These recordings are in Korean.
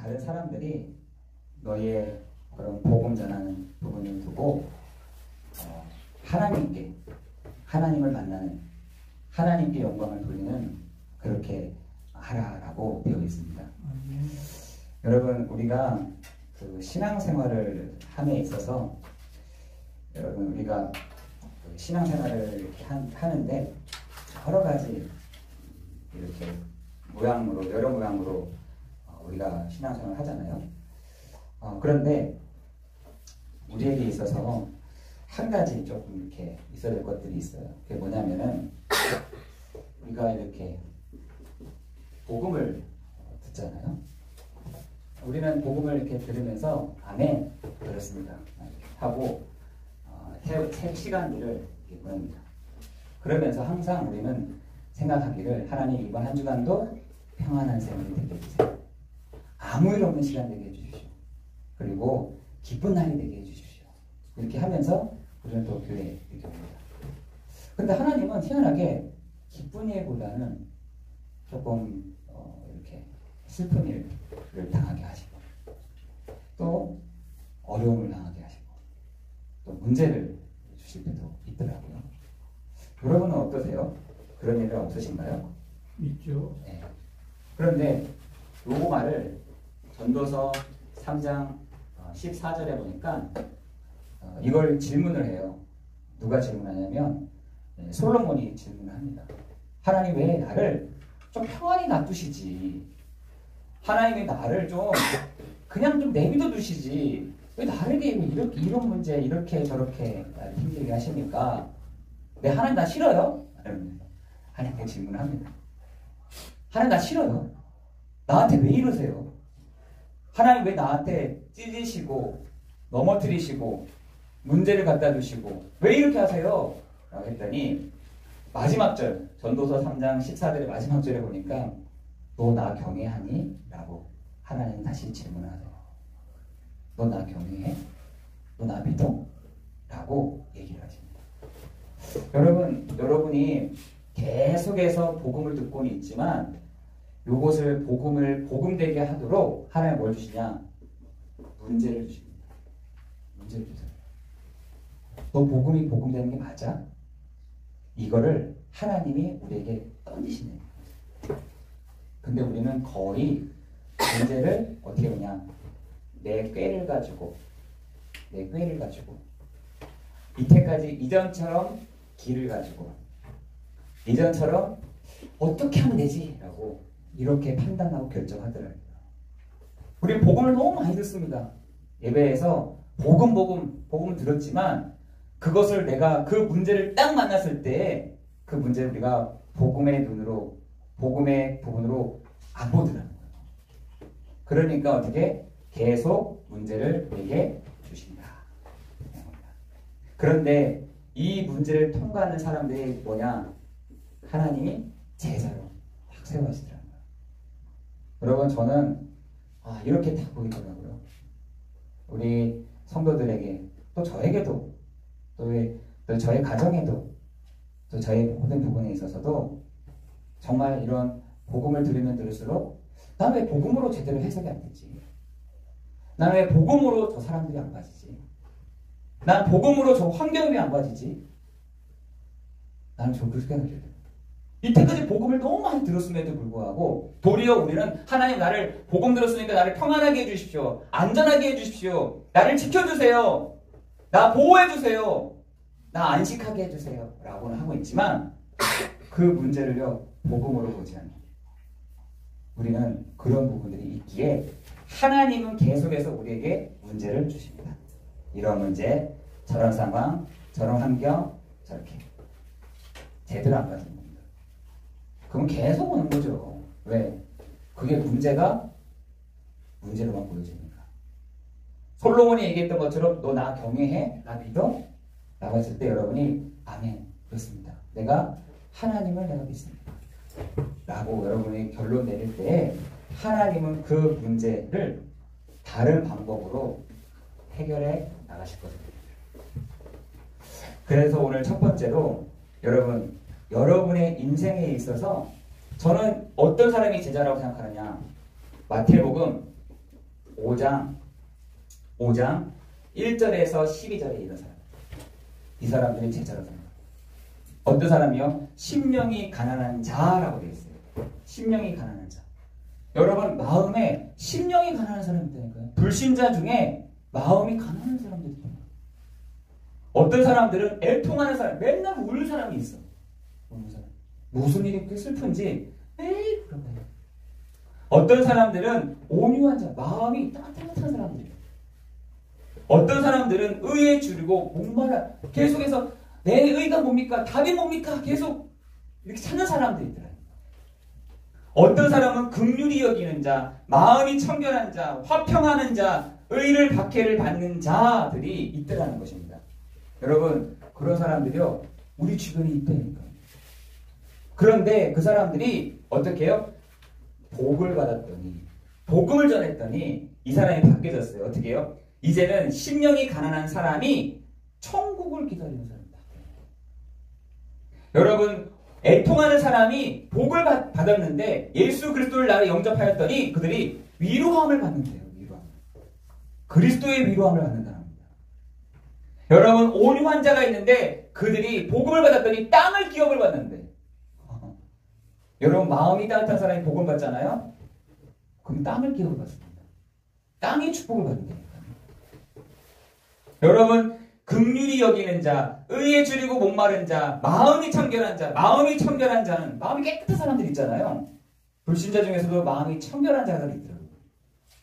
다른 사람들이 너희의 그런 복음 전하는 부분을 두고 하나님께, 하나님을 만나는, 하나님께 영광을 돌리는 그렇게 하라라고 되어 있습니다. 여러분, 우리가 그 신앙생활을 함에 있어서 여러분, 우리가 그 신앙생활을 이렇게 하는데 여러 가지 이렇게 모양으로, 여러 모양으로 우리가 신앙생활을 하잖아요. 그런데 우리에게 있어서 한 가지 조금 이렇게 있어야 될 것들이 있어요. 그게 뭐냐면은 우리가 이렇게 복음을 듣잖아요. 우리는 복음을 이렇게 들으면서 아멘 그렇습니다 하고 새 시간들을 이렇게 보냅니다. 그러면서 항상 우리는 생각하기를 하나님 이번 한 주간도 평안한 생활이 되게 해주세요. 아무 일 없는 시간 되게 해주십시오. 그리고 기쁜 날이 되게 해주십시오. 이렇게 하면서 우리는 또 교회에 이렇게 옵니다. 근데 하나님은 희한하게 기쁜 일보다는 조금 이렇게 슬픈 일을 당하게 하시고 또 어려움을 당하게 하시고 또 문제를 주실 때도 있더라고요. 여러분은 어떠세요? 그런 일은 없으신가요? 있죠. 네. 그런데 요거 말을 전도서 3장 14절에 보니까 이걸 질문을 해요. 누가 질문하냐면 솔로몬이 질문을 합니다. 하나님 왜 나를 좀 평안히 놔두시지? 하나님이 나를 좀 그냥 좀 내비둬 두시지? 왜 나에게 이렇게 이런 문제 이렇게 저렇게 힘들게 하십니까? 네, 하나님 나 싫어요? 하나님께 질문을 합니다. 하나님 나 싫어요? 나한테 왜 이러세요? 하나님 왜 나한테 찢으시고 넘어뜨리시고 문제를 갖다 주시고 왜 이렇게 하세요? 라고 했더니 마지막 절 전도서 3장 14절의 마지막 절에 보니까 너 나 경외하니? 라고 하나님 다시 질문하세요. 너 나 경외해? 너 나 믿어? 라고 얘기를 하십니다. 여러분이 계속해서 복음을 듣고는 있지만 요것을 복음되게 하도록 하나님 뭘 주시냐? 문제를 주십니다. 문제를 주세요. 너 복음이 복음되는 게 맞아? 이거를 하나님이 우리에게 던지시네요. 근데 우리는 거의 문제를 어떻게 보냐? 내 꾀를 가지고 이때까지 이전처럼 길을 가지고 이전처럼 어떻게 하면 되지? 라고 이렇게 판단하고 결정하더라고요. 우리 복음을 너무 많이 듣습니다. 예배에서 복음을 들었지만 그것을 내가 그 문제를 딱 만났을 때 그 문제를 우리가 복음의 눈으로 복음의 부분으로 안 보더라고요. 그러니까 어떻게 계속 문제를 내게 주신다. 그런데 이 문제를 통과하는 사람들이 뭐냐? 하나님이 제자로 확 세워하시더라고요. 여러분 저는 이렇게 딱 보이더라고요. 우리 성도들에게 또 저에게도 또 저의 가정에도 또 저의 모든 부분에 있어서도 정말 이런 복음을 들으면 들을수록 난 왜 복음으로 제대로 해석이 안 되지? 난 왜 복음으로 저 사람들이 안 빠지지? 난 복음으로 저 환경이 왜 안 빠지지? 나는 좀 그렇게 느껴요. 이때까지 복음을 너무 많이 들었음에도 불구하고 도리어 우리는 하나님 나를 복음 들었으니까 나를 평안하게 해주십시오. 안전하게 해주십시오. 나를 지켜주세요. 나 보호해주세요. 나 안식하게 해주세요. 라고는 하고 있지만 그 문제를요 복음으로 보지 않는 우리는 그런 부분들이 있기에 하나님은 계속해서 우리에게 문제를 주십니다. 이런 문제, 저런 상황, 저런 환경, 저렇게 제대로 안 가지는 겁니다. 그럼 계속 오는 거죠. 왜? 그게 문제로만 보여지니까. 솔로몬이 얘기했던 것처럼 너 나 경외해? 나 믿어? 라고 했을 때 여러분이 아멘 그렇습니다. 내가 하나님을 내가 믿습니다. 라고 여러분이 결론 내릴 때 하나님은 그 문제를 다른 방법으로 해결해 나가실 거거든요. 그래서 오늘 첫 번째로 여러분의 인생에 있어서 저는 어떤 사람이 제자라고 생각하느냐? 마태복음 5장 1절에서 12절에 있는 사람. 이 사람들이 제자로 삽니다. 어떤 사람이요? 심령이 가난한 자라고 되어 있어요. 심령이 가난한 자. 여러분, 마음에 심령이 가난한 사람이 있다니까요. 불신자 중에 마음이 가난한 사람들이 있다. 어떤 사람들은 애통하는 사람, 맨날 우는 사람이 있어. 우는 사람. 무슨 일이 그렇게 슬픈지 매일 그러거든요. 어떤 사람들은 온유한 자, 마음이 따뜻한 사람들이에요. 어떤 사람들은 의에 줄이고 목말라 계속해서 내 의가 뭡니까? 답이 뭡니까? 계속 이렇게 찾는 사람들이 있더라고요. 어떤 사람은 긍휼히 여기는 자, 마음이 청결한 자, 화평하는 자, 의를 박해를 받는 자들이 있더라는 것입니다. 여러분, 그런 사람들이요, 우리 주변에 있다니까. 그런데 그 사람들이 어떻게 해요? 복을 받았더니, 복음을 전했더니 이 사람이 바뀌어졌어요. 어떻게 해요? 이제는 심령이 가난한 사람이 천국을 기다리는 사람이다. 여러분, 애통하는 사람이 복을 받았는데 예수 그리스도를 나를 영접하였더니 그들이 위로함을 받는데요. 위로함. 그리스도의 위로함을 받는 사람입니다. 여러분, 온유한 자가 있는데 그들이 복음을 받았더니 땅을 기업을 받는데, 여러분, 마음이 따뜻한 사람이 복음을 받잖아요. 그럼 땅을 기업을 받습니다. 땅의 축복을 받는다니까요. 여러분, 긍휼히 여기는 자, 의에 줄이고 목마른 자, 마음이 청결한 자, 마음이 청결한 자는 마음이 깨끗한 사람들 있잖아요. 불신자 중에서도 마음이 청결한 자들이 있더라고요.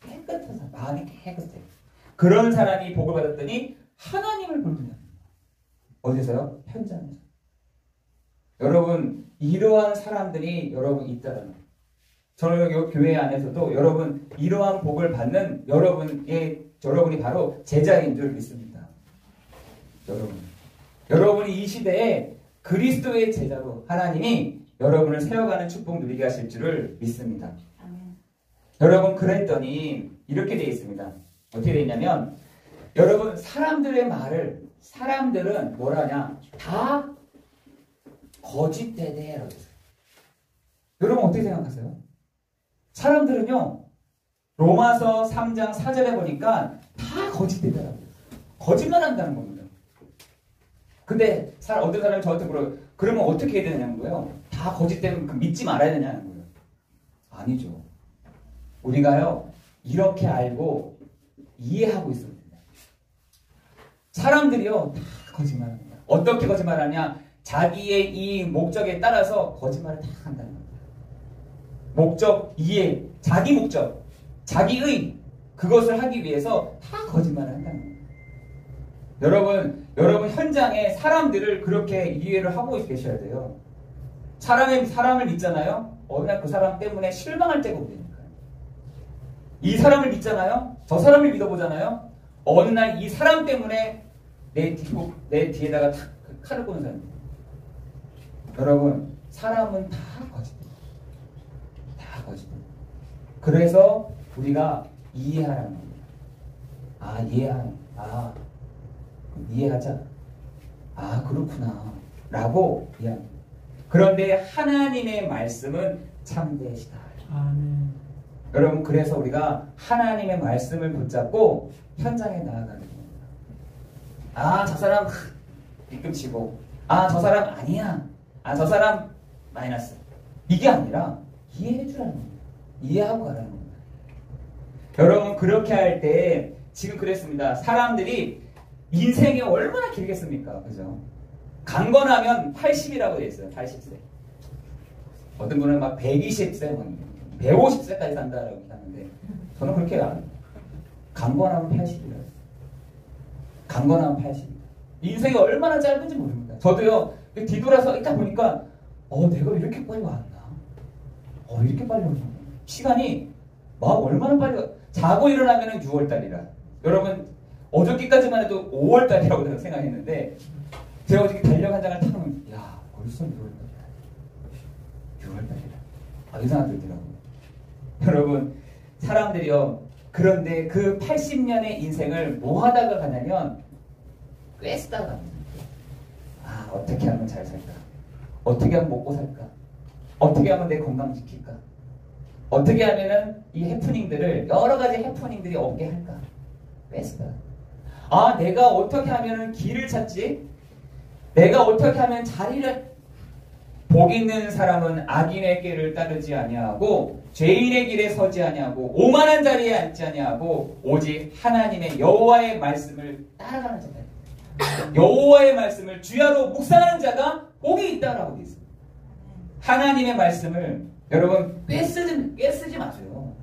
깨끗한 사람, 마음이 깨끗해. 그런 사람이 복을 받았더니 하나님을 부른다. 어디서요? 현장에서. 여러분, 이러한 사람들이 여러분 있다는 거예요. 저는 교회 안에서도 여러분 이러한 복을 받는 여러분이 바로 제자인 줄 믿습니다. 여러분이 이 시대에 그리스도의 제자로 하나님이 여러분을 세워가는 축복 누리게 하실 줄을 믿습니다. 아멘. 여러분, 그랬더니 이렇게 되어 있습니다. 어떻게 되어 있냐면, 여러분, 사람들은 뭐라냐? 다 거짓되대라고 했어요. 여러분, 어떻게 생각하세요? 사람들은요, 로마서 3장 4절에 보니까 다 거짓되더라고요. 거짓말 한다는 겁니다. 근데 어떤 사람이 저한테 물어요. 그러면 어떻게 해야 되냐는 거예요. 다 거짓되면 믿지 말아야 되냐는 거예요. 아니죠. 우리가요, 이렇게 알고 이해하고 있어야 됩니다. 사람들이요, 다 거짓말합니다. 어떻게 거짓말하냐? 자기의 이 목적에 따라서 거짓말을 다 한다는 겁니다. 목적, 이해, 자기 목적, 자기의 그것을 하기 위해서 다 거짓말을 한다는 겁니다. 여러분 현장에 사람들을 그렇게 이해를 하고 계셔야 돼요. 사람을 믿잖아요. 어느 날 그 사람 때문에 실망할 때가 오니까요. 이 사람을 믿잖아요. 저 사람을 믿어보잖아요. 어느 날 이 사람 때문에 내 뒤에다가 칼을 꽂는 사람입니다. 여러분, 사람은 다 거짓입니다. 다 거짓입니다. 그래서 우리가 이해하라는 겁니다. 이해하자. 그렇구나. 라고 이해합니다. 그런데 하나님의 말씀은 참되시다. 아멘. 여러분, 그래서 우리가 하나님의 말씀을 붙잡고 현장에 나아가는 겁니다. 저 사람 뒤꿈치고, 저 사람 아니야. 저 사람 마이너스. 이게 아니라 이해해 주라는 겁니다. 이해하고 가라는 겁니다. 여러분, 그렇게 할 때 지금 그랬습니다. 사람들이 인생이 얼마나 길겠습니까? 그죠? 강건하면 80이라고 되어 있어요. 80세. 어떤 분은 막 120세, 150세까지 산다라고 하는데, 저는 그렇게 안 해요. 강건하면 80이라고. 강건하면 80. 인생이 얼마나 짧은지 모릅니다. 저도요, 뒤돌아서 있다 보니까, 내가 이렇게 빨리 왔나? 이렇게 빨리 왔나? 시간이 얼마나 빨리 자고 일어나면 6월달이라. 여러분, 어저께까지만 해도 5월달이라고 생각했는데, 제가 어저께 달력 한 장을 타면, 벌써 6월달이다. 6월달이다. 이 생각 들더라고요. 여러분, 사람들이요, 그런데 그 80년의 인생을 뭐 하다가 가냐면, 꽤 쓰다가 갑니다. 어떻게 하면 잘 살까? 어떻게 하면 먹고 살까? 어떻게 하면 내 건강 지킬까? 어떻게 하면은 이 해프닝들을 여러 가지 해프닝들이 없게 할까? 뺐어요. 아, 내가 어떻게 하면은 길을 찾지? 내가 어떻게 하면 자리를 복 있는 사람은 악인의 길을 따르지 아니하고 죄인의 길에 서지 아니하고 오만한 자리에 앉지 아니하고 오직 하나님의 여호와의 말씀을 따라가는 자다. 여호와의 말씀을 주야로 묵상하는 자가 복이 있다라고 되어 있습니다. 하나님의 말씀을 여러분 꿰쓰지 마세요.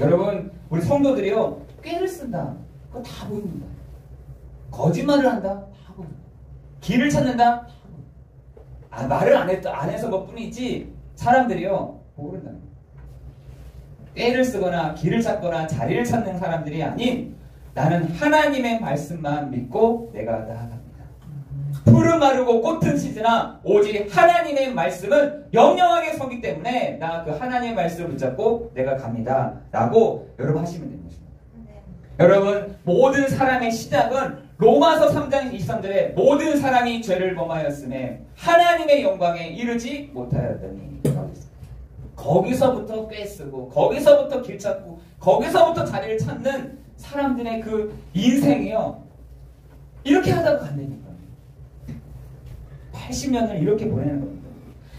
여러분 우리 성도들이요 꾀를 쓴다. 그거 다 보입니다. 거짓말을 한다. 다 보입니다. 길을 찾는다. 다 보입니다. 말을 안 해서 것뿐이지 사람들이요 모른다. 꾀를 쓰거나 길을 찾거나 자리를 찾는 사람들이 아닌 나는 하나님의 말씀만 믿고 내가 나아갑니다. 푸른 마르고 꽃은 시드나 오직 하나님의 말씀은 영영하게 서기 때문에 나 그 하나님의 말씀을 붙잡고 내가 갑니다. 라고 여러분 하시면 되는 것입니다. 네. 여러분 모든 사람의 시작은 로마서 3장 23절에 모든 사람이 죄를 범하였음에 하나님의 영광에 이르지 못하였더니 거기서부터 꾀쓰고 거기서부터 길 찾고 거기서부터 자리를 찾는 사람들의 그 인생이요 이렇게 하다가 간다니까 80년을 이렇게 보내는 겁니다.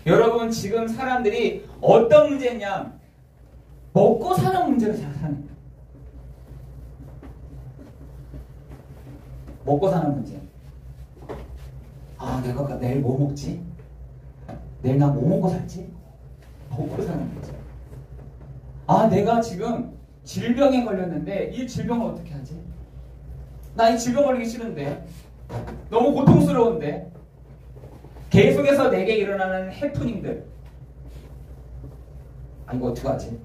여러분 지금 사람들이 어떤 문제냐 먹고 사는 문제를 생각하는 거예요. 먹고 사는 문제. 아 내가 내일 뭐 먹지? 내일 나 뭐 먹고 살지? 먹고 사는 문제. 아 내가 지금 질병에 걸렸는데 이 질병을 어떻게 하지? 나 이 질병 걸리기 싫은데 너무 고통스러운데 계속해서 내게 일어나는 해프닝들 이거 어떡하지?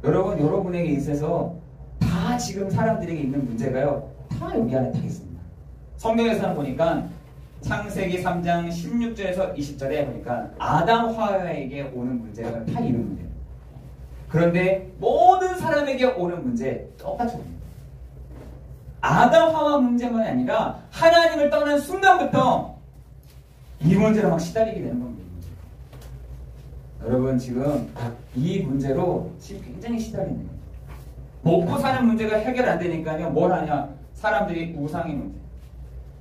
여러분에게 있어서 다 지금 사람들에게 있는 문제가요 다 여기 안에 다 있습니다. 성경에서는 보니까 창세기 3장 16절에서 20절에 보니까 아담 화와에게 오는 문제가 다 이런 문제예요. 그런데 모든 사람에게 오는 문제 똑같이 옵니다. 아담 화와 문제만이 아니라 하나님을 떠난 순간부터 이 문제로 막 시달리게 되는 겁니다. 여러분 지금 이 문제로 지금 굉장히 시달리는 거예요. 먹고 사는 문제가 해결 안 되니까요. 뭘 하냐? 사람들이 우상의 문제.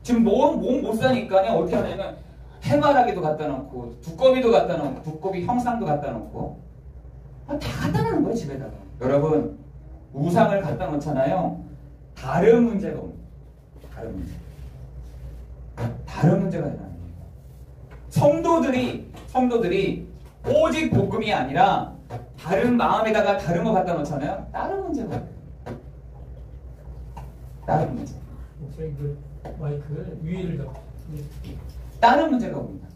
지금 몸 못 사니까요. 어떻게 하냐면 해바라기도 갖다 놓고 두꺼비도 갖다 놓고 두꺼비 형상도 갖다 놓고 다 갖다 놓는 거예요 집에다가. 여러분 우상을 갖다 놓잖아요. 다른 문제가 옵니다. 다른 문제가 일어납니다. 성도들이 오직 복음이 아니라 다른 마음에다가 다른 거 갖다 놓잖아요. 다른 문제가 와요. 다른 문제. 목사님 그 마이크를 위를 더. 다른 문제가 옵니다.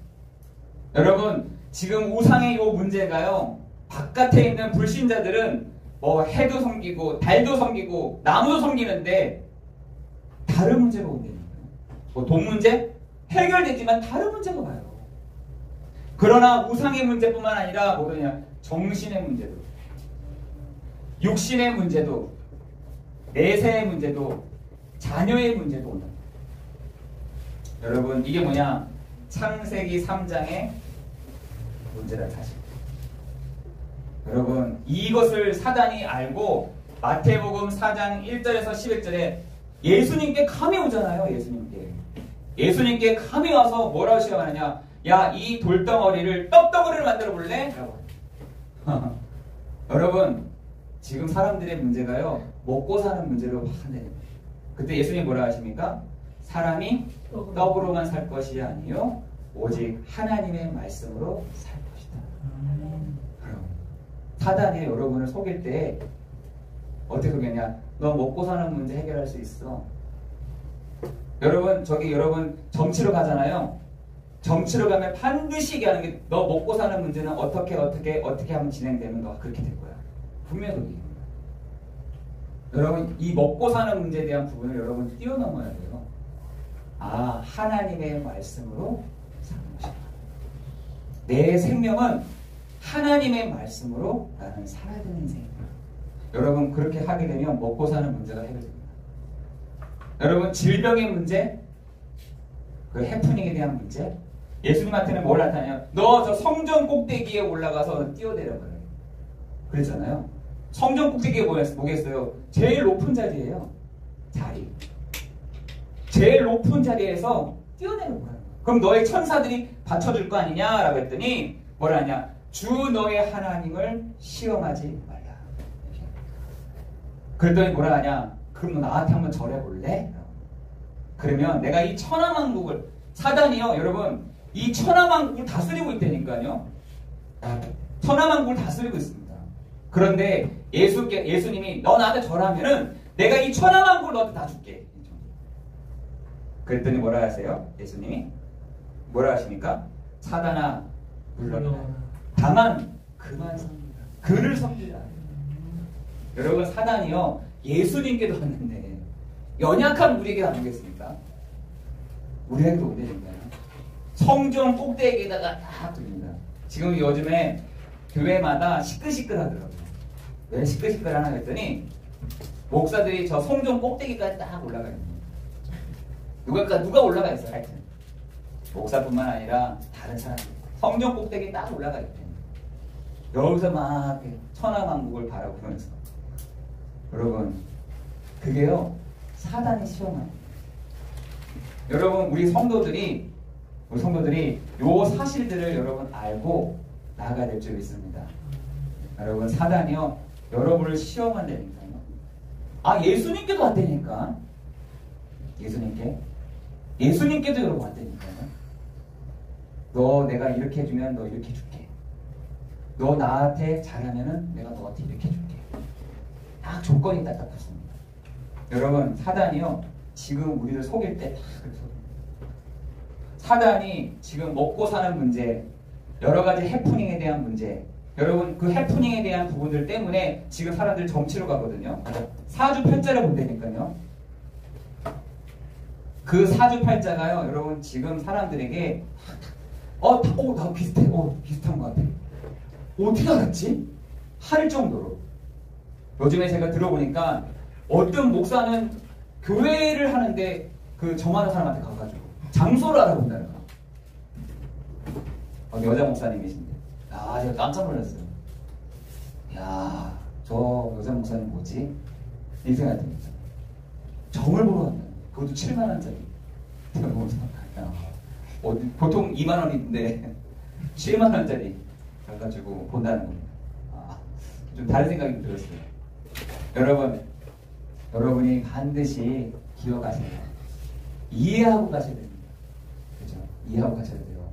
여러분 지금 우상의 이 문제가요. 바깥에 있는 불신자들은 뭐 해도 섬기고 달도 섬기고 나무도 섬기는데 다른 문제가 온다니까요. 뭐 돈 문제 해결되지만 다른 문제가 와요. 그러나 우상의 문제뿐만 아니라 뭐냐 정신의 문제도, 육신의 문제도, 내세의 문제도, 자녀의 문제도 온다. 여러분 이게 뭐냐? 창세기 3장의 문제란 사실. 여러분 이것을 사단이 알고 마태복음 4장 1절에서 11절에 예수님께 감이 오잖아요. 예수님께 감이 와서 뭐라고 시작하느냐? 야, 이 돌덩어리를 떡덩어리를 만들어 볼래? 여러분 지금 사람들의 문제가요 먹고 사는 문제로 확산돼요. 그때 예수님 뭐라 하십니까? 사람이 떡으로만 살 것이 아니요 오직 하나님의 말씀으로 살 것이다. 사단이 여러분을 속일 때 어떻게 속였냐? 너 먹고 사는 문제 해결할 수 있어. 여러분 여러분 정치로 가잖아요. 정치로 가면 반드시 얘기하는 게 너 먹고 사는 문제는 어떻게 하면 진행되는 거야. 그렇게 될 거야. 분명히 그렇게 됩니다. 여러분 이 먹고 사는 문제에 대한 부분을 여러분 뛰어넘어야 돼요. 아 하나님의 말씀으로 사는 것이다. 내 생명은 하나님의 말씀으로 나는 살아야 되는 인생이다. 여러분 그렇게 하게 되면 먹고 사는 문제가 해결됩니다. 여러분 질병의 문제, 그 해프닝에 대한 문제, 예수님한테는 뭘 나타내요? 너 저 성전 꼭대기에 올라가서 뛰어내려 버려요. 그랬잖아요. 성전 꼭대기에 뭐겠어요? 제일 높은 자리예요. 자리. 제일 높은 자리에서 뛰어내는 거예요. 그럼 너의 천사들이 받쳐줄 거 아니냐라고 했더니 뭐라 하냐? 주 너의 하나님을 시험하지 말라. 그랬더니 뭐라 하냐? 그럼 너 나한테 한번 절해볼래? 그러면 내가 이 천하만국을 사단이요 여러분 이 천하만국을 다스리고 있다니까요. 천하만국을 다스리고 있습니다. 그런데 예수님이 너 나한테 절하면은 내가 이 천하만국을 너한테 다 줄게. 그랬더니 뭐라 하세요? 예수님이 뭐라 하십니까? 사단아 물러나라. 다만 그만 섬기라. 그를 섬기라. 여러분 사단이요 예수님께도 왔는데 연약한 우리에게 안 오겠습니까? 우리에게도 오겠는가요? 성전 꼭대기에다가 딱 둡니다. 지금 요즘에 교회마다 시끌시끌하더라고요. 왜 시끌시끌하나 했더니 목사들이 저 성전 꼭대기까지 딱 올라가 있는 거예요. 누가 올라가 있어요? 하여튼 목사뿐만 아니라 다른 사람들 성전 꼭대기 딱 올라가 있대요. 여기서 막 천하만국을 바라보면서 여러분 그게요 사단이 시험합니다. 여러분 우리 성도들이 요 사실들을 여러분 알고 나아가야 될 줄 믿습니다. 여러분 사단이요 여러분을 시험한다니까요. 아 예수님께도 왔다니까. 예수님께도 여러분 왔다니까요. 너 내가 이렇게 해주면 너 이렇게 줄게. 너 나한테 잘하면은 내가 너한테 이렇게 줄게. 딱 조건이 딱 붙습니다. 여러분 사단이요 지금 우리를 속일 때 다 그렇게 속입니다. 사단이 지금 먹고 사는 문제, 여러 가지 해프닝에 대한 문제, 여러분 그 해프닝에 대한 부분들 때문에 지금 사람들 정치로 가거든요. 사주팔자를 본다니까요. 그 사주팔자가요 여러분 지금 사람들에게 나 비슷해. 비슷한 것 같아. 어떻게 알았지? 할 정도로. 요즘에 제가 들어보니까 어떤 목사는 교회를 하는데 그 정하는 사람한테 가가지고 장소를 알아본다는 거. 여자 목사님 계신데. 제가 깜짝 놀랐어요. 저 여자 목사님 뭐지? 이 생각이 듭니다. 점을 보러 간다. 그것도 7만원짜리. 보통 2만원인데 7만원짜리 가가지고 본다는 겁니다. 좀 다른 생각이 들었어요. 여러분이 반드시 기억하세요. 이해하고 가셔야 됩니다. 그죠? 이해하고 가셔야 돼요.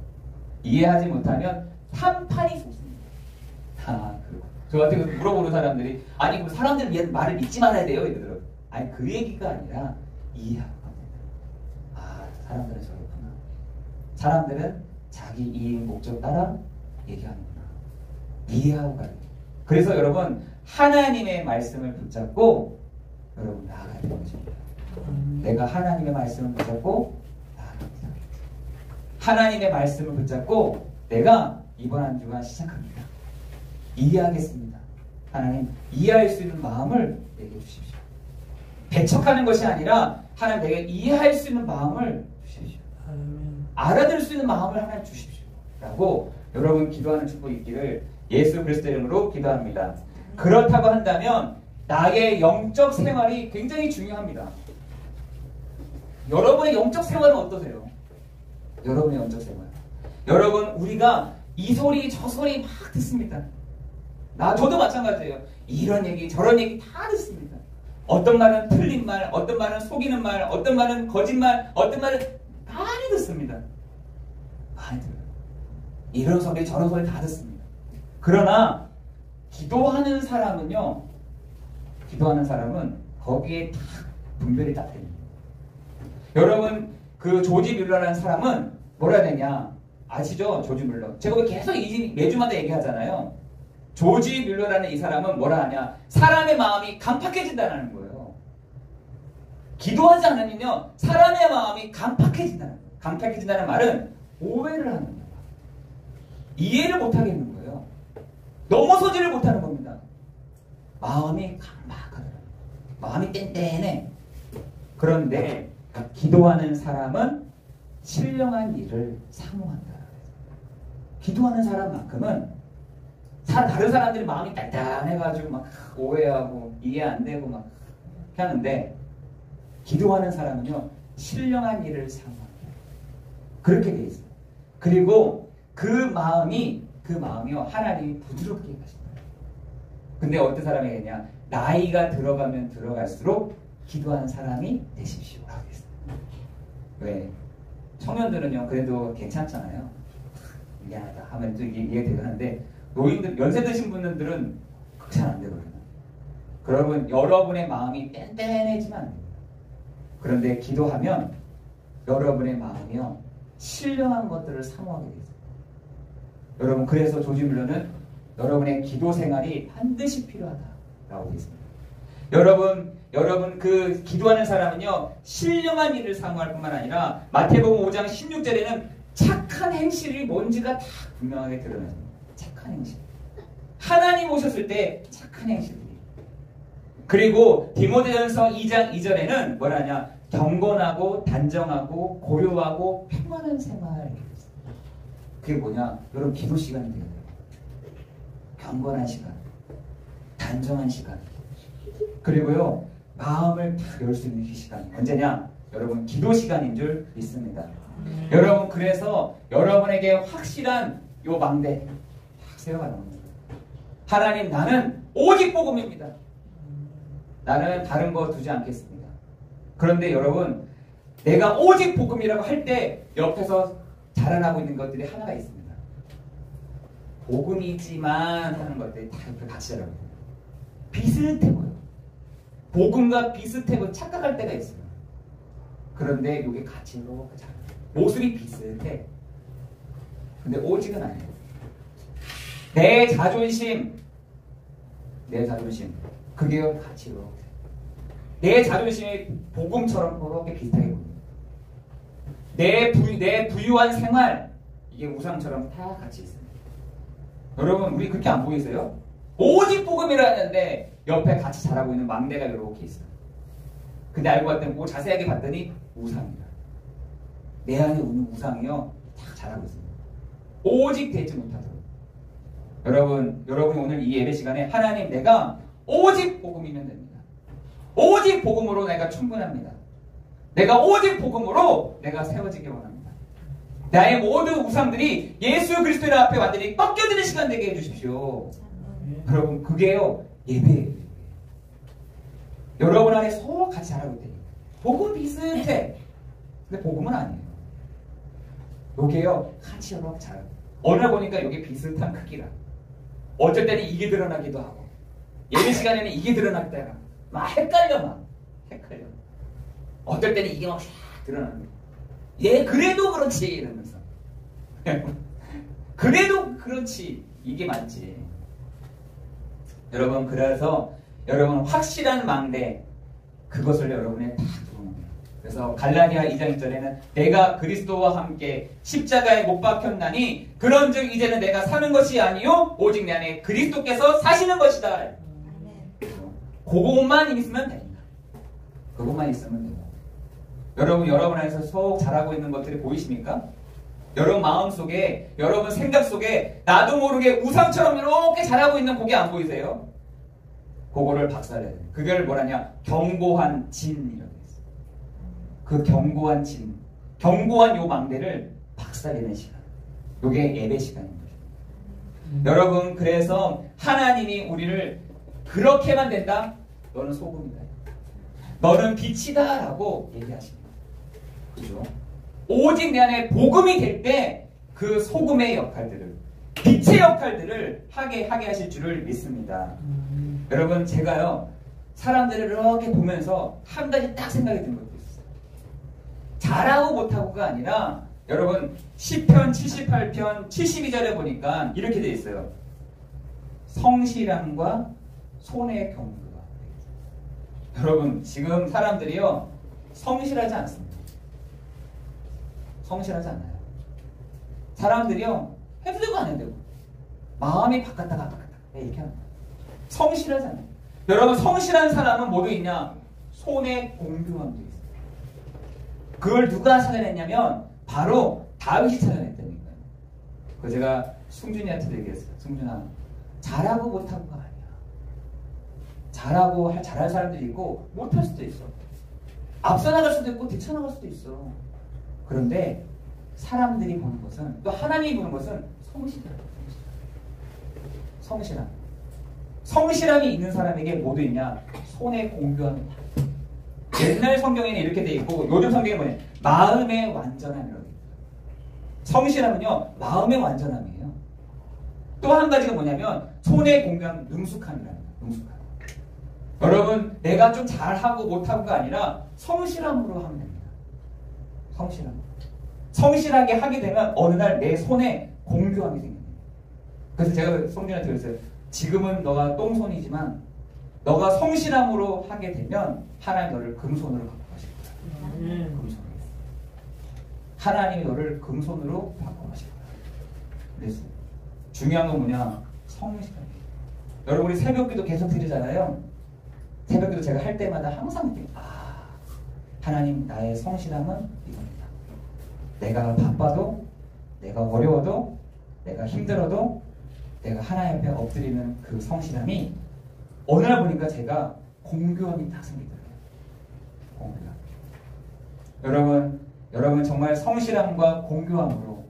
이해하지 못하면 판판이 솟습니다. 저한테 물어보는 사람들이 그럼 사람들 말을 믿지 말아야 돼요 이러더라고요. 그 얘기가 아니라 이해하고 갑니다. 사람들은 저렇구나. 사람들은 자기 이익 목적 따라 얘기하는구나. 이해하고 가야 돼요. 그래서 여러분 하나님의 말씀을 붙잡고 여러분 나아가야 되는 것입니다. 내가 하나님의 말씀을 붙잡고 나아갑니다. 하나님의 말씀을 붙잡고 내가 이번 한 주간 시작합니다. 이해하겠습니다. 하나님 이해할 수 있는 마음을 내게 주십시오. 배척하는 것이 아니라 하나님 내게 이해할 수 있는 마음을 주십시오. 알아들을 수 있는 마음을 하나님 주십시오. 라고 여러분 기도하는 축복이 있기를 예수 그리스도의 이름으로 기도합니다. 그렇다고 한다면 나의 영적 생활이 굉장히 중요합니다. 여러분의 영적 생활은 어떠세요? 여러분의 영적 생활. 여러분 우리가 이 소리 저 소리 막 듣습니다. 저도 마찬가지예요. 이런 얘기 저런 얘기 다 듣습니다. 어떤 말은 틀린 말, 어떤 말은 속이는 말, 어떤 말은 거짓말, 어떤 말은 많이 듣습니다. 많이 들어요. 이런 소리 저런 소리 다 듣습니다. 그러나 기도하는 사람은 거기에 딱 분별이 딱 됩니다. 여러분 그 조지 뮬러라는 사람은 뭐라 해야 되냐 아시죠? 조지 뮬러. 제가 계속 매주마다 얘기하잖아요. 조지 뮬러라는 이 사람은 뭐라 하냐 사람의 마음이 강팍해진다는 거예요. 기도하지 않으면요 사람의 마음이 강팍해진다는 거예요. 강팍해진다는 말은 오해를 하는 거예요. 이해를 못하겠는 거예요. 넘어서지를 못하는 겁니다. 마음이 강팍하더라고요. 마음이 뗀뗀해. 그런데 기도하는 사람은 신령한 일을 사모한다. 기도하는 사람만큼은 다른 사람들이 마음이 단단해가지고 막 오해하고 이해 안 되고 막 이렇게 하는데 기도하는 사람은요 신령한 일을 사모합니다. 그렇게 돼 있어요. 그리고 그 마음이요 하나님이 부드럽게 하십니다. 근데 어떤 사람이겠냐? 나이가 들어가면 들어갈수록 기도하는 사람이 되십시오라고 했어요. 왜? 청년들은요 그래도 괜찮잖아요. 미안하다 하면 또 이해되긴 하는데 노인들, 연세 드신 분들은 그렇게 잘 안 되거든요. 그러면 여러분의 마음이 뗀뗀해지면 안 됩니다. 그런데 기도하면 여러분의 마음이요 신령한 것들을 사모하게 되죠. 여러분 그래서 조지 뮬러는 여러분의 기도 생활이 반드시 필요하다라고 했습니다. 여러분 그 기도하는 사람은요 신령한 일을 사모할 뿐만 아니라 마태복음 5장 16절에는 착한 행실이 뭔지가 다 분명하게 드러납니다. 착한 행실. 하나님 오셨을 때 착한 행실들이. 그리고 디모데전서 2장 2절에는 뭐라냐? 경건하고 단정하고 고요하고 평안한 생활. 그게 뭐냐? 여러분 기도 시간이 돼요. 경건한 시간, 단정한 시간, 그리고요 마음을 다 열 수 있는 그 시간이 언제냐? 여러분 기도 시간인 줄 믿습니다. 여러분 그래서 여러분에게 확실한 요 망대 딱 세워가는 겁니다. 하나님 나는 오직 복음입니다. 나는 다른 거 두지 않겠습니다. 그런데 여러분 내가 오직 복음이라고 할 때 옆에서 자라나고 있는 것들이 하나가 있습니다. 복음이지만 하는 것들이 다 옆에 같이 자라고 있습니다. 비슷해 보여. 복음과 비슷해 보여 착각할 때가 있어요. 그런데 이게 같이 이렇게 자라요. 모습이 비슷해. 근데 오직은 아니에요. 내 자존심 그게 같이 이렇게 내 자존심이 복음처럼 그렇게 비슷하게 보입니다. 내 부유한 생활 이게 우상처럼 다 같이 있습니다. 여러분 우리 그렇게 안 보이세요? 오직 복음이라 했는데 옆에 같이 자라고 있는 막내가 이렇게 있어요. 근데 알고 봤더니 뭐 자세하게 봤더니 우상입니다. 내 안에 있는 우상이요 다 자라고 있습니다. 오직 되지 못하도록. 여러분이 오늘 이 예배 시간에 하나님 내가 오직 복음이면 됩니다. 오직 복음으로 내가 충분합니다. 내가 오직 복음으로 내가 세워지기 원합니다. 나의 모든 우상들이 예수 그리스도의 앞에 완전히 꺾여지는 시간 되게 해주십시오. 여러분 그게요 예배예요. 여러분 안에 서로 같이 자라고 있대요. 복음 비슷해. 근데 복음은 아니에요. 요게요 같이 여러 자라고. 어느 날 보니까 요게 비슷한 크기라. 어쩔 때는 이게 드러나기도 하고 예배 시간에는 이게 드러났다가 막 헷갈려. 어떨 때는 이게 막 샥 드러나는 거예요. 예, 그래도 그렇지 이러면서 그래도 그렇지 이게 맞지. 여러분 그래서 여러분 확실한 망대 그것을 여러분의 다 들어옵니다. 그래서 갈라디아 2장 1절에는 내가 그리스도와 함께 십자가에 못 박혔나니 그런즉 이제는 내가 사는 것이 아니요 오직 내 안에 그리스도께서 사시는 것이다. 그것만 있으면 됩니다. 그것만 있으면 돼요. 여러분 안에서 속 자라고 있는 것들이 보이십니까? 여러분 마음속에 여러분 생각 속에 나도 모르게 우상처럼 이렇게 자라고 있는 그게 안 보이세요? 그거를 박살내야 돼요. 그걸 뭐라냐? 견고한 진이라고 했어요. 그 견고한 진, 견고한 요 망대를 박살내는 시간. 요게 예배 시간인 거죠. 여러분 그래서 하나님이 우리를 그렇게만 된다? 너는 소금이다. 너는 빛이다 라고 얘기하십니다. 그죠? 오직 내 안에 복음이 될 때 그 소금의 역할들을 빛의 역할들을 하게 하실 줄을 믿습니다. 여러분 제가요 사람들을 이렇게 보면서 한 가지 딱 생각이 든 것도 있어요. 잘하고 못하고가 아니라 여러분 시편 78편 72절에 보니까 이렇게 되어 있어요. 성실함과 손의 경주가. 여러분 지금 사람들이요 성실하지 않습니다. 성실하지 않아요. 사람들이요 해도 되고 안 해도 되고 마음이 바꿨다가 이렇게 합니다. 성실하지 않아요. 여러분 성실한 사람은 모두 있냐? 손에 공평함도 있어요. 그걸 누가 찾아냈냐면 바로 다윗이 찾아냈다니까요. 그 제가 승준이한테도 얘기했어요. 승준아 잘하고 못하고가 아니야. 잘하고 잘할 사람들이 있고 못할 수도 있어. 앞서 나갈 수도 있고 뒤쳐나갈 수도 있어. 그런데 사람들이 보는 것은, 또 하나님이 보는 것은 성실함. 성실함. 성실함이 있는 사람에게 뭐 도 있냐? 손에 공교함이 있다. 옛날 성경에는 이렇게 돼 있고 요즘 성경에 뭐냐? 마음의 완전함이라고 돼 있어요. 성실함은요, 마음의 완전함이에요. 또 한 가지가 뭐냐면 손에 공교함, 능숙함이라는 거예요. 능숙함. 여러분, 내가 좀 잘하고 못하고가 아니라 성실함으로 하면 됩니다. 성실함. 성실하게 하게 되면 어느 날 내 손에 공교함이 생깁니다. 그래서 제가 성준한테 그랬어요. 지금은 너가 똥손이지만 너가 성실함으로 하게 되면 하나님 너를 금손으로 바꿔가실 거야. 금손으로. 하나님이 너를 금손으로 바꿔가실 거야. 그래서 중요한 건 뭐냐? 성실함이에요. 여러분, 우리 새벽기도 계속 드리잖아요. 새벽기도 제가 할 때마다 항상 느껴요. 하나님, 나의 성실함은 이겁니다. 내가 바빠도, 내가 어려워도, 내가 힘들어도 내가 하나님 앞에 엎드리는 그 성실함이 어느 날 보니까 제가 공교함이 딱 생기더라고요. 공교함. 여러분 정말 성실함과 공교함으로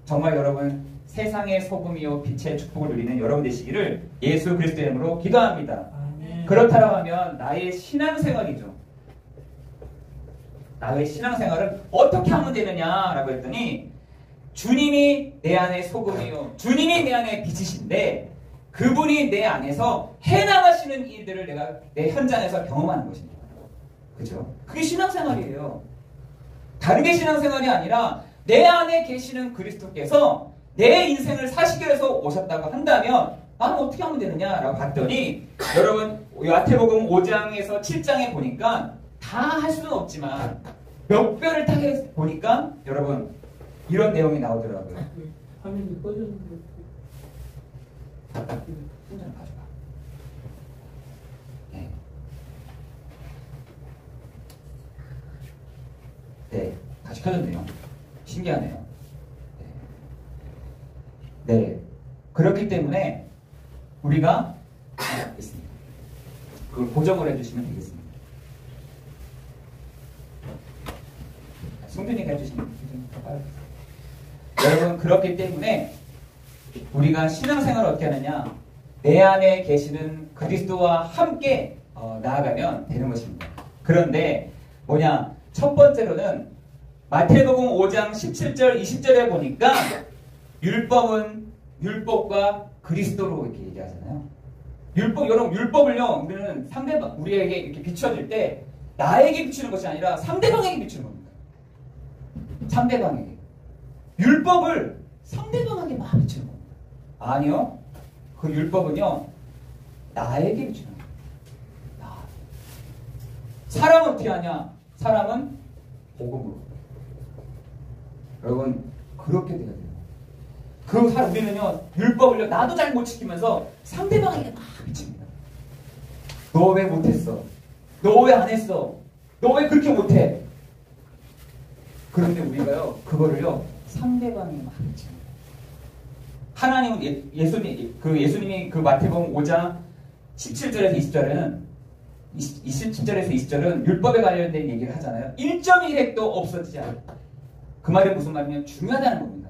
정말 여러분 세상의 소금이요 빛의 축복을 누리는 여러분 되시기를 예수 그리스도의 이름으로 기도합니다. 아멘. 그렇다고 하면 나의 신앙생활이죠. 나의 신앙생활은 어떻게 하면 되느냐라고 했더니 주님이 내 안에 소금이요, 주님이 내 안에 빛이신데 그분이 내 안에서 해나가시는 일들을 내가 내 현장에서 경험하는 것입니다. 그죠? 그게 신앙생활이에요. 다른 게 신앙생활이 아니라 내 안에 계시는 그리스도께서 내 인생을 사시기 위해서 오셨다고 한다면 나는 어떻게 하면 되느냐라고 봤더니 여러분 마태복음 5장에서 7장에 보니까 다 할 수는 없지만 몇 별을 딱 보니까 여러분 이런 내용이 나오더라고요. 화면이 꺼졌는데. 손좀 가져가. 네. 네, 다시 켜졌네요. 신기하네요. 네. 그렇기 때문에 우리가 있습니다. 그걸 고정을 해주시면 되겠습니다. 송준이가 해주시면 되겠습니다. 여러분, 그렇기 때문에 우리가 신앙생활을 어떻게 하느냐? 내 안에 계시는 그리스도와 함께 나아가면 되는 것입니다. 그런데 뭐냐? 첫 번째로는 마태복음 5장 17절 20절에 보니까 율법은 율법과 그리스도로 이렇게 얘기하잖아요. 여러분 율법을요, 우리는 상대방, 우리에게 이렇게 비춰질 때 나에게 비추는 것이 아니라 상대방에게 비추는 겁니다. 상대방에게. 율법을 상대방에게 막 비추는 겁니다. 아니요. 그 율법은요, 나에게 비추는 겁니다. 사람은 어떻게 하냐? 사람은 복음으로. 여러분, 그렇게 돼야 돼요. 우리는요, 율법을요, 나도 잘 못 지키면서 상대방에게 막 비칩니다. 너 왜 못했어? 너 왜 안 했어? 너 왜 그렇게 못해? 그런데 우리가요, 그거를요, 상대방에게 막 비칩니다. 하나님은 예수님이 그 마태복음 5장 17절에서 20절에는 27절에서 20절은 율법에 관련된 얘기를 하잖아요. 1.1획도 없어지지 않았다. 그 말이 무슨 말이냐면 중요하다는 겁니다.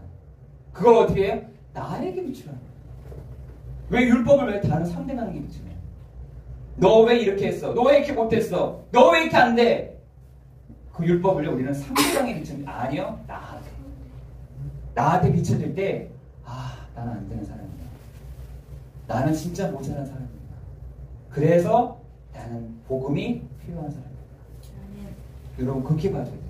그걸 어떻게 해요? 나에게 비추라는 거예요. 왜 율법을 왜 다른 상대방에게 비추냐? 너 왜 이렇게 했어? 너 왜 이렇게 못했어? 너 왜 이렇게 안 돼? 그 율법을요, 우리는 상대방에게 비추는 게 아니요, 나한테 비춰질 때 나는 안 되는 사람이야. 나는 진짜 모자란 사람이야. 그래서 나는 복음이 필요한 사람입니다. 여러분, 그렇게 봐줘야 돼요.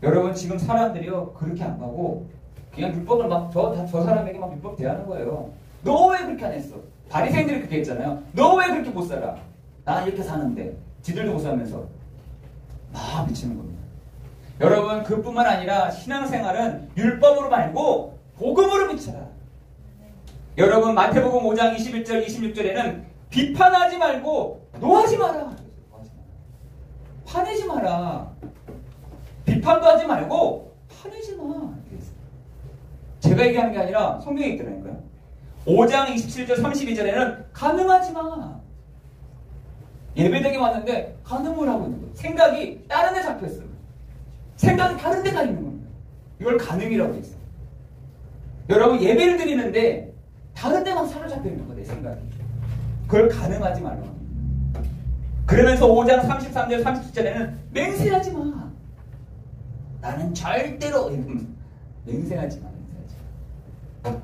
여러분, 지금 사람들이요, 그렇게 안 가고 그냥 율법을 막 저 사람에게 막 율법 대하는 거예요. 너 왜 그렇게 안 했어? 바리새인들이 그렇게 했잖아요. 너 왜 그렇게 못 살아? 난 이렇게 사는데 지들도 못 살면서 막 미치는 겁니다. 여러분, 그뿐만 아니라 신앙생활은 율법으로 말고 복음으로 비춰라. 여러분, 마태복음 5장 21절 26절에는 비판하지 말고 노하지 마라. 화내지 마라. 비판도 하지 말고 화내지 마. 제가 얘기하는 게 아니라 성경에 있더라니까요. 5장 27절 32절에는 가늠하지 마. 예배당에 왔는데 가늠을 하고 있는 거예요. 생각이 다른 데 잡혔어요. 생각이 다른 데 가 있는 겁니다. 이걸 가늠이라고 했어요. 여러분 예배를 드리는데 다른 데만 사로잡혀 있는 거예요. 내 생각이. 그걸 가늠하지 말라고 합니다. 그러면서 5장 33절 37절에는 맹세하지 마. 나는 절대로 맹세하지 마.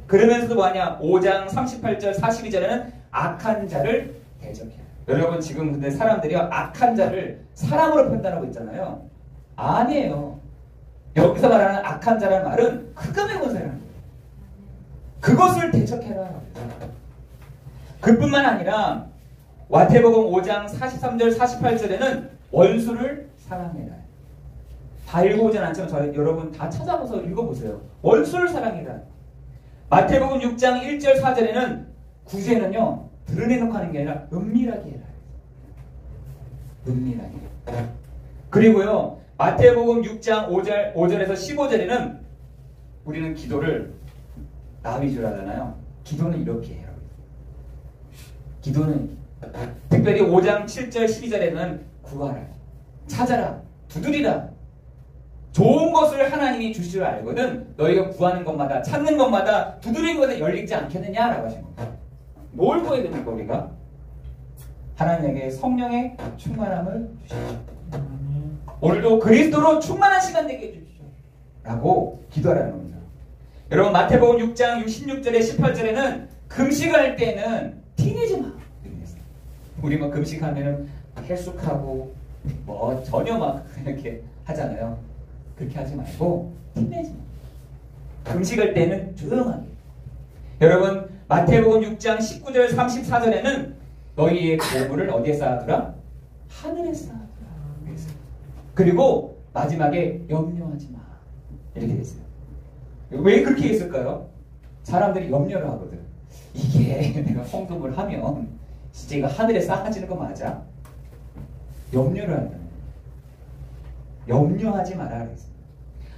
그러면서도 뭐하냐? 5장 38절 42절에는 악한 자를 대적해라. 여러분 지금 근데 사람들이 악한 자를 사람으로 판단하고 있잖아요. 아니에요. 여기서 말하는 악한 자라는 말은 흑암의 권세라는 거예요. 그것을 대적해라. 그뿐만 아니라 마태복음 5장 43절 48절에는 원수를 사랑해라. 다 읽어오진 않지만 여러분 다 찾아봐서 읽어보세요. 원수를 사랑해라. 마태복음 6장 1절 4절에는 구제는요 드러내놓고 하는 게 아니라 은밀하게 해라. 은밀하게. 그리고요 마태복음 6장 5절에서 15절에는 우리는 기도를 나 위주로 하잖아요. 기도는 이렇게 해요. 기도는 특별히 5장 7절 12절에는 구하라, 찾아라, 두드리라. 좋은 것을 하나님이 주실 줄 알거든 너희가 구하는 것마다 찾는 것마다 두드리는 것마다 열리지 않겠느냐라고 하신 겁니다. 뭘 구해야 됩니까 우리가? 하나님에게 성령의 충만함을 주시죠. 오늘도 그리스도로 충만한 시간 되게 해주시죠 라고 기도하라는 겁니다. 여러분 마태복음 6장 16절에 18절에는 금식할 때는 티내지 마. 우리 뭐 금식하면은 해숙하고 뭐 전혀 막 이렇게 하잖아요. 그렇게 하지 말고 티내지 마. 금식할 때는 조용하게. 여러분 마태복음 6장 19절 34절에는 너희의 보물을 어디에 쌓아두라? 하늘에 쌓아두라. 그리고 마지막에 염려하지 마. 이렇게 됐어요. 왜 그렇게 했을까요? 사람들이 염려를 하거든. 이게 내가 헌금을 하면 진짜 이거 하늘에 쌓아지는 거 맞아? 염려를 한다는 거예요. 염려하지 마라 그랬어요.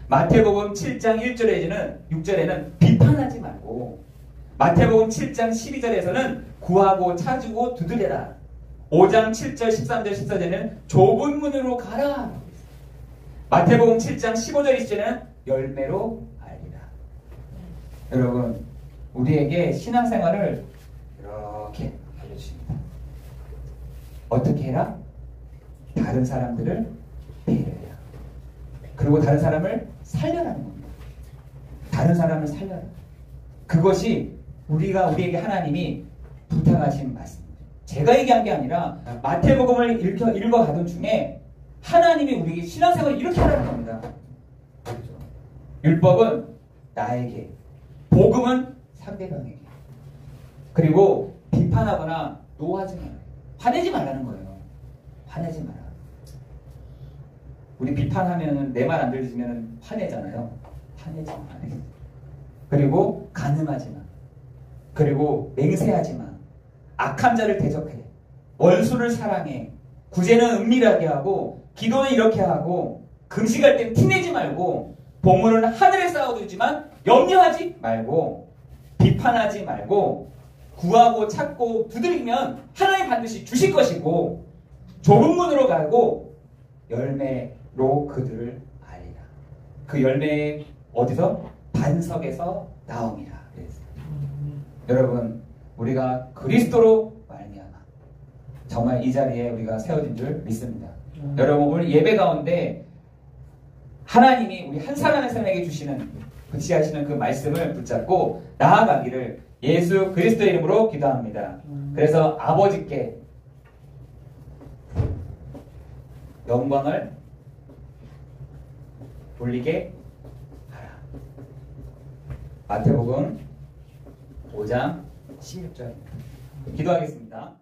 마태복음 7장 1절에는 6절에는 비판하지 말고 마태복음 7장 12절에서는 구하고 찾고 두드려라. 5장 7절 13절 14절에는 좁은 문으로 가라. 마태복음 7장 15절 20절에는 열매로 알리라. 여러분 우리에게 신앙생활을 이렇게 알려주십니다. 어떻게 해라? 다른 사람들을 배려해라. 그리고 다른 사람을 살려라는 겁니다. 다른 사람을 살려라. 그것이 우리에게 하나님이 부탁하신 말씀입니다. 제가 얘기한 게 아니라 마태복음을 읽어가던 중에 하나님이 우리에게 신앙생활을 이렇게 하라는 겁니다. 율법은 나에게, 복음은 상대방에게. 그리고 비판하거나 노하지 마라. 화내지 말라는 거예요. 화내지 마라. 우리 비판하면 내 말 안 들리면 화내잖아요. 화내지 마. 그리고 간음하지 마. 그리고 맹세하지 마. 악한 자를 대적해. 원수를 사랑해. 구제는 은밀하게 하고 기도는 이렇게 하고 금식할 땐 티내지 말고 보물은 하늘에 쌓아두지만 염려하지 말고 비판하지 말고 구하고 찾고 두드리면 하나님 반드시 주실 것이고 좁은 문으로 가고 열매로 그들을 알리라. 그 열매 어디서? 반석에서 나옵니다. 여러분 우리가 그리스도로 말미암아 정말 이 자리에 우리가 세워진 줄 믿습니다. 여러분 오늘 예배 가운데 하나님이 우리 한 사람 한 사람에게 주시는 붙이하시는 그 말씀을 붙잡고 나아가기를 예수 그리스도의 이름으로 기도합니다. 그래서 아버지께 영광을 돌리게 하라. 마태복음 5장 16절 기도하겠습니다.